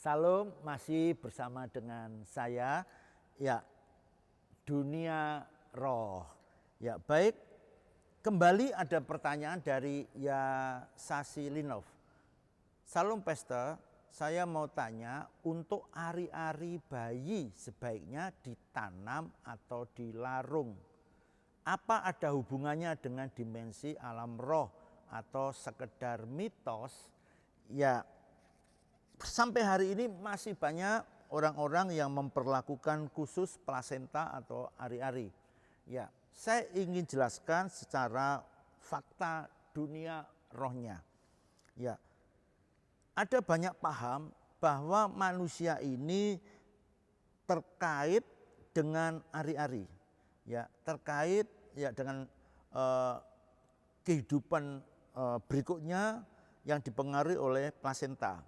Salam, masih bersama dengan saya, ya, dunia roh. Ya, baik, kembali ada pertanyaan dari Sasi Linov. Salam Pastor, saya mau tanya, untuk ari-ari bayi sebaiknya ditanam atau dilarung? Apa ada hubungannya dengan dimensi alam roh atau sekedar mitos? Ya, sampai hari ini masih banyak orang-orang yang memperlakukan khusus plasenta atau ari-ari. Ya, saya ingin jelaskan secara fakta dunia rohnya. Ya, ada banyak paham bahwa manusia ini terkait dengan ari-ari. Ya, terkait ya dengan kehidupan berikutnya yang dipengaruhi oleh plasenta.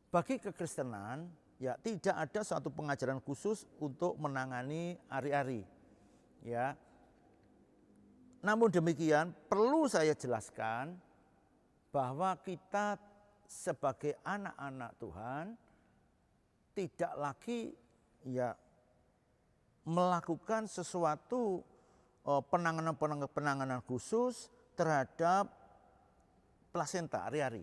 Bagi kekristenan, ya tidak ada suatu pengajaran khusus untuk menangani ari-ari. Ya. Namun demikian perlu saya jelaskan bahwa kita sebagai anak-anak Tuhan tidak lagi ya melakukan sesuatu penanganan khusus terhadap plasenta ari-ari.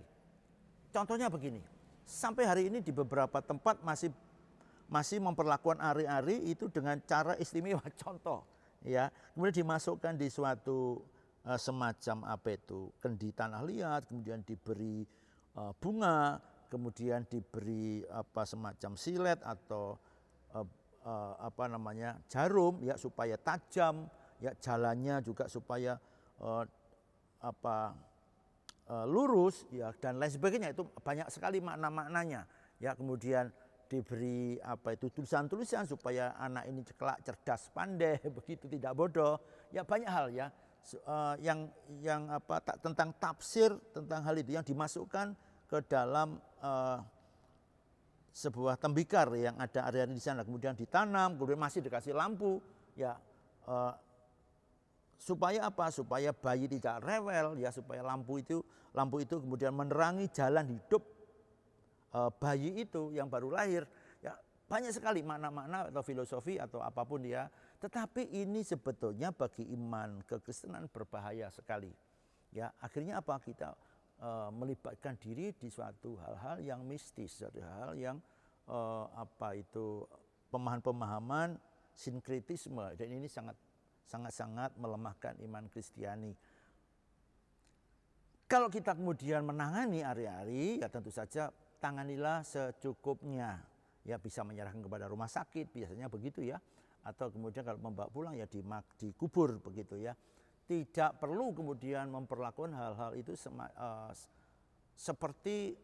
Contohnya begini. Sampai hari ini di beberapa tempat masih memperlakukan ari-ari itu dengan cara istimewa. Contoh, ya, kemudian dimasukkan di suatu semacam kendi tanah liat, kemudian diberi bunga, kemudian diberi semacam silet atau jarum, ya, supaya tajam, ya, jalannya juga supaya lurus, ya, dan lain sebagainya. Itu banyak sekali makna-maknanya, ya. Kemudian diberi tulisan-tulisan supaya anak ini kelak cerdas pandai, begitu, tidak bodoh, ya, banyak hal, ya, tentang tafsir tentang hal itu yang dimasukkan ke dalam sebuah tembikar yang ada area di sana, kemudian ditanam, kemudian masih dikasih lampu, ya, supaya apa? Supaya bayi tidak rewel, ya, supaya lampu itu kemudian menerangi jalan hidup bayi itu yang baru lahir. Ya, banyak sekali makna-makna atau filosofi atau apapun, ya. Tetapi ini sebetulnya bagi iman kekristenan berbahaya sekali. Ya, akhirnya apa? Kita melibatkan diri di suatu hal-hal yang mistis, suatu hal yang pemahaman-pemahaman sinkretisme, dan ini sangat-sangat melemahkan iman Kristiani. Kalau kita kemudian menangani ari-ari, ya tentu saja tanganilah secukupnya. Ya, bisa menyerahkan kepada rumah sakit, biasanya begitu, ya. Atau kemudian kalau membawa pulang, ya dikubur begitu, ya. Tidak perlu kemudian memperlakukan hal-hal itu seperti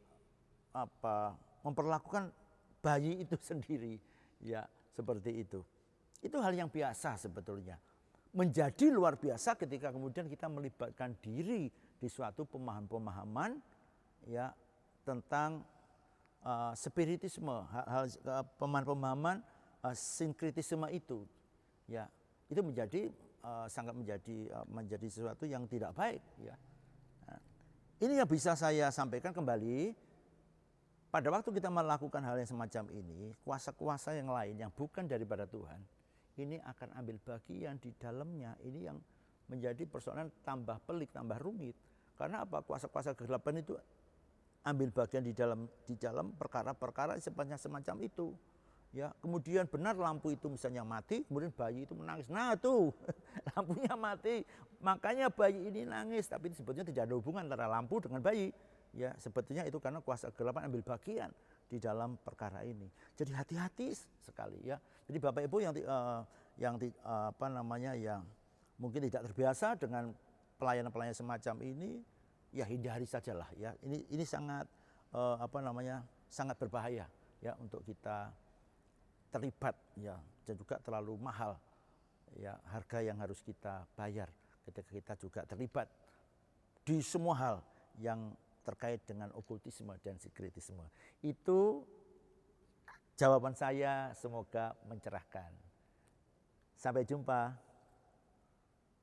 memperlakukan bayi itu sendiri, ya, seperti itu. Itu hal yang biasa sebetulnya. Menjadi luar biasa ketika kemudian kita melibatkan diri di suatu pemahaman-pemahaman, ya, tentang spiritisme, pemahaman-pemahaman sinkretisme itu, ya, itu sangat menjadi sesuatu yang tidak baik, ya. Nah, ini yang bisa saya sampaikan kembali. Pada waktu kita melakukan hal yang semacam ini, kuasa-kuasa yang lain yang bukan daripada Tuhan, ini akan ambil bagian di dalamnya. Ini yang menjadi persoalan tambah pelik, tambah rumit. Karena apa? Kuasa-kuasa kegelapan itu ambil bagian di dalam perkara-perkara semacam itu. Ya, kemudian benar lampu itu misalnya mati, kemudian bayi itu menangis. Nah, tuh, lampunya mati, makanya bayi ini nangis. Tapi sebetulnya tidak ada hubungan antara lampu dengan bayi. Ya, sebetulnya itu karena kuasa kegelapan ambil bagian di dalam perkara ini. Jadi hati-hati sekali, ya. Jadi Bapak Ibu yang mungkin tidak terbiasa dengan pelayanan-pelayanan semacam ini, ya hindari sajalah, ya. Ini sangat sangat berbahaya, ya, untuk kita terlibat, ya, dan juga terlalu mahal, ya, harga yang harus kita bayar ketika kita juga terlibat di semua hal yang terkait dengan okultisme dan sinkretisme. Itu jawaban saya, semoga mencerahkan. Sampai jumpa.